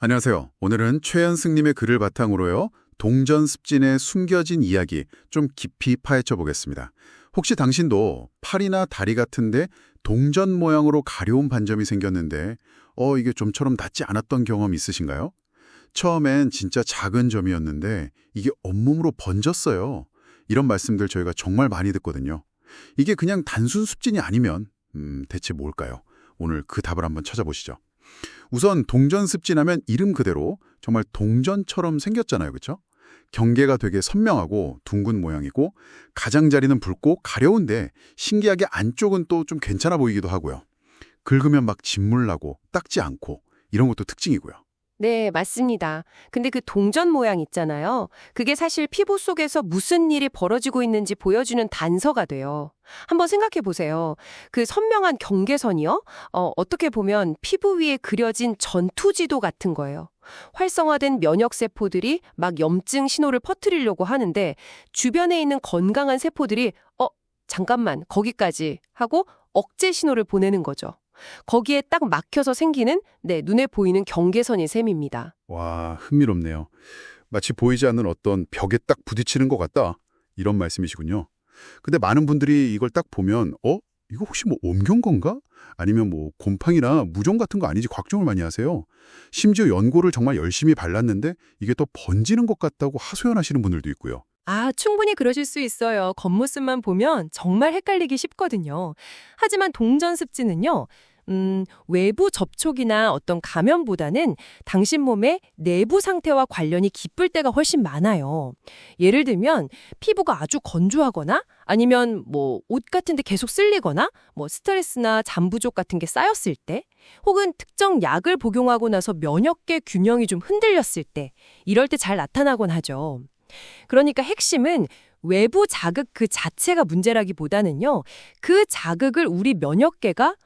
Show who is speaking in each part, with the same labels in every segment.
Speaker 1: 안녕하세요. 오늘은 최현승님의 글을 바탕으로요. 동전습진의 숨겨진 이야기 좀 깊이 파헤쳐 보겠습니다. 혹시 당신도 팔이나 다리 같은데 동전 모양으로 가려운 반점이 생겼는데 이게 좀처럼 닿지 않았던 경험 있으신가요? 처음엔 진짜 작은 점이었는데 이게 온몸으로 번졌어요. 이런 말씀들 저희가 정말 많이 듣거든요. 이게 그냥 단순 습진이 아니면 대체 뭘까요? 오늘 그 답을 한번 찾아보시죠. 우선 동전습진하면 이름 그대로 정말 동전처럼 생겼잖아요. 그렇죠? 경계가 되게 선명하고 둥근 모양이고 가장자리는 붉고 가려운데 신기하게 안쪽은 또 좀 괜찮아 보이기도 하고요. 긁으면 막 진물 나고 닦지 않고 이런 것도 특징이고요.
Speaker 2: 네, 맞습니다. 근데 그 동전 모양 있잖아요. 그게 사실 피부 속에서 무슨 일이 벌어지고 있는지 보여주는 단서가 돼요. 한번 생각해 보세요. 그 선명한 경계선이요? 어떻게 보면 피부 위에 그려진 전투지도 같은 거예요. 활성화된 면역세포들이 막 염증 신호를 퍼뜨리려고 하는데 주변에 있는 건강한 세포들이 잠깐만, 거기까지 하고 억제 신호를 보내는 거죠. 거기에 딱 막혀서 생기는 눈에 보이는 경계선이 셈입니다.
Speaker 1: 와, 흥미롭네요. 마치 보이지 않는 어떤 벽에 딱 부딪히는 것 같다. 이런 말씀이시군요. 근데 많은 분들이 이걸 딱 보면 이거 혹시 뭐 옮긴 건가? 아니면 뭐 곰팡이나 무좀 같은 거 아니지 걱정을 많이 하세요. 심지어 연고를 정말 열심히 발랐는데 이게 더 번지는 것 같다고 하소연하시는 분들도 있고요.
Speaker 3: 충분히 그러실 수 있어요. 겉모습만 보면 정말 헷갈리기 쉽거든요. 하지만 동전습진은요, 외부 접촉이나 어떤 감염보다는 당신 몸의 내부 상태와 관련이 깊을 때가 훨씬 많아요. 예를 들면 피부가 아주 건조하거나 아니면 뭐 옷 같은 데 계속 쓸리거나 뭐 스트레스나 잠 부족 같은 게 쌓였을 때 혹은 특정 약을 복용하고 나서 면역계 균형이 좀 흔들렸을 때 이럴 때 잘 나타나곤 하죠. 그러니까 핵심은 외부 자극 그 자체가 문제라기보다는요. 그 자극을 우리 면역계가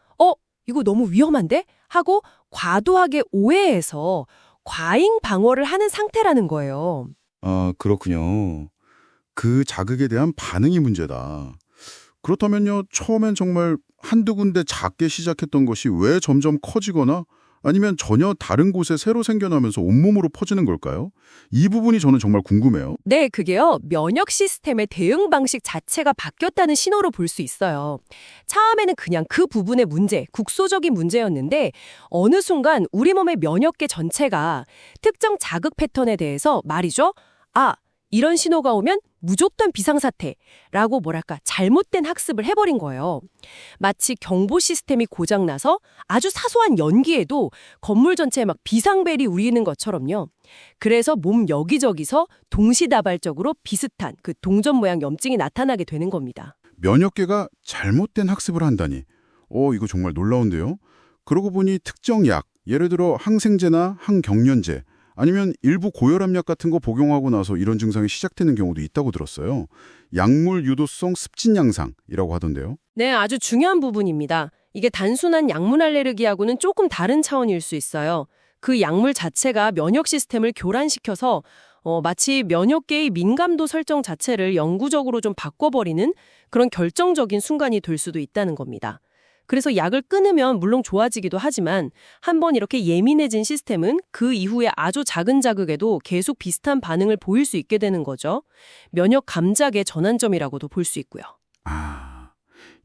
Speaker 3: 이거 너무 위험한데? 하고 과도하게 오해해서 과잉 방어를 하는 상태라는 거예요.
Speaker 1: 아, 그렇군요. 그 자극에 대한 반응이 문제다. 그렇다면요, 처음엔 정말 한두 군데 작게 시작했던 것이 왜 점점 커지거나 아니면 전혀 다른 곳에 새로 생겨나면서 온몸으로 퍼지는 걸까요? 이 부분이 저는 정말 궁금해요.
Speaker 3: 네, 그게요. 면역 시스템의 대응 방식 자체가 바뀌었다는 신호로 볼 수 있어요. 처음에는 그냥 그 부분의 문제, 국소적인 문제였는데 어느 순간 우리 몸의 면역계 전체가 특정 자극 패턴에 대해서 말이죠. 이런 신호가 오면 무조건 비상사태라고 잘못된 학습을 해버린 거예요. 마치 경보 시스템이 고장나서 아주 사소한 연기에도 건물 전체에 막 비상벨이 울리는 것처럼요. 그래서 몸 여기저기서 동시다발적으로 비슷한 그 동전 모양 염증이 나타나게 되는 겁니다.
Speaker 1: 면역계가 잘못된 학습을 한다니. 이거 정말 놀라운데요. 그러고 보니 특정 약, 예를 들어 항생제나 항경련제, 아니면 일부 고혈압약 같은 거 복용하고 나서 이런 증상이 시작되는 경우도 있다고 들었어요. 약물 유도성 습진 양상이라고 하던데요.
Speaker 2: 네, 아주 중요한 부분입니다. 이게 단순한 약물 알레르기하고는 조금 다른 차원일 수 있어요. 그 약물 자체가 면역 시스템을 교란시켜서 마치 면역계의 민감도 설정 자체를 영구적으로 좀 바꿔버리는 그런 결정적인 순간이 될 수도 있다는 겁니다. 그래서 약을 끊으면 물론 좋아지기도 하지만 한번 이렇게 예민해진 시스템은 그 이후에 아주 작은 자극에도 계속 비슷한 반응을 보일 수 있게 되는 거죠. 면역 감작의 전환점이라고도 볼 수 있고요.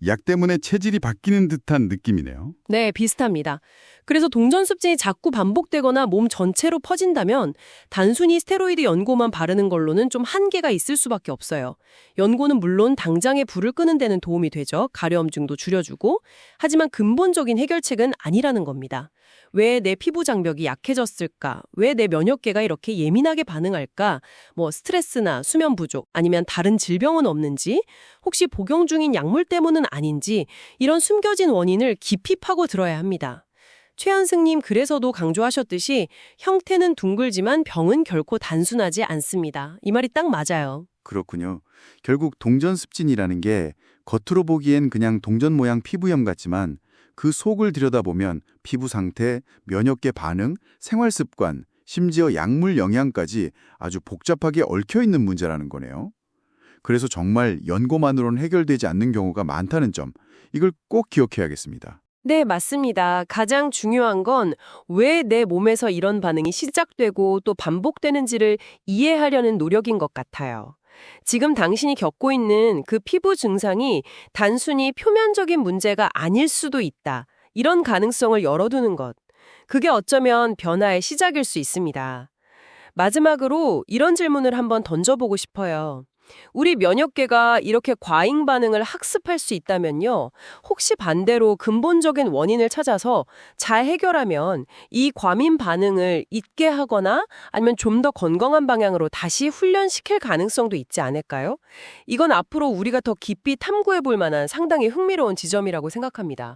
Speaker 1: 약 때문에 체질이 바뀌는 듯한 느낌이네요.
Speaker 2: 네, 비슷합니다. 그래서 동전습진이 자꾸 반복되거나 몸 전체로 퍼진다면 단순히 스테로이드 연고만 바르는 걸로는 좀 한계가 있을 수밖에 없어요. 연고는 물론 당장에 불을 끄는 데는 도움이 되죠. 가려움증도 줄여주고. 하지만 근본적인 해결책은 아니라는 겁니다. 왜 내 피부 장벽이 약해졌을까? 왜 내 면역계가 이렇게 예민하게 반응할까? 스트레스나 수면 부족, 아니면 다른 질병은 없는지, 혹시 복용 중인 약물 때문은 아닌지 이런 숨겨진 원인을 깊이 파고 들어야 합니다. 최현승님 그래서도 강조하셨듯이 형태는 둥글지만 병은 결코 단순하지 않습니다. 이 말이 딱 맞아요.
Speaker 4: 그렇군요. 결국 동전습진이라는 게 겉으로 보기엔 그냥 동전 모양 피부염 같지만 그 속을 들여다보면 피부 상태, 면역계 반응, 생활 습관, 심지어 약물 영향까지 아주 복잡하게 얽혀 있는 문제라는 거네요. 그래서 정말 연고만으로는 해결되지 않는 경우가 많다는 점, 이걸 꼭 기억해야겠습니다.
Speaker 2: 네, 맞습니다. 가장 중요한 건 왜 내 몸에서 이런 반응이 시작되고 또 반복되는지를 이해하려는 노력인 것 같아요. 지금 당신이 겪고 있는 그 피부 증상이 단순히 표면적인 문제가 아닐 수도 있다. 이런 가능성을 열어두는 것. 그게 어쩌면 변화의 시작일 수 있습니다. 마지막으로 이런 질문을 한번 던져보고 싶어요. 우리 면역계가 이렇게 과잉 반응을 학습할 수 있다면요. 혹시 반대로 근본적인 원인을 찾아서 잘 해결하면 이 과민 반응을 잊게 하거나 아니면 좀 더 건강한 방향으로 다시 훈련시킬 가능성도 있지 않을까요? 이건 앞으로 우리가 더 깊이 탐구해 볼 만한 상당히 흥미로운 지점이라고 생각합니다.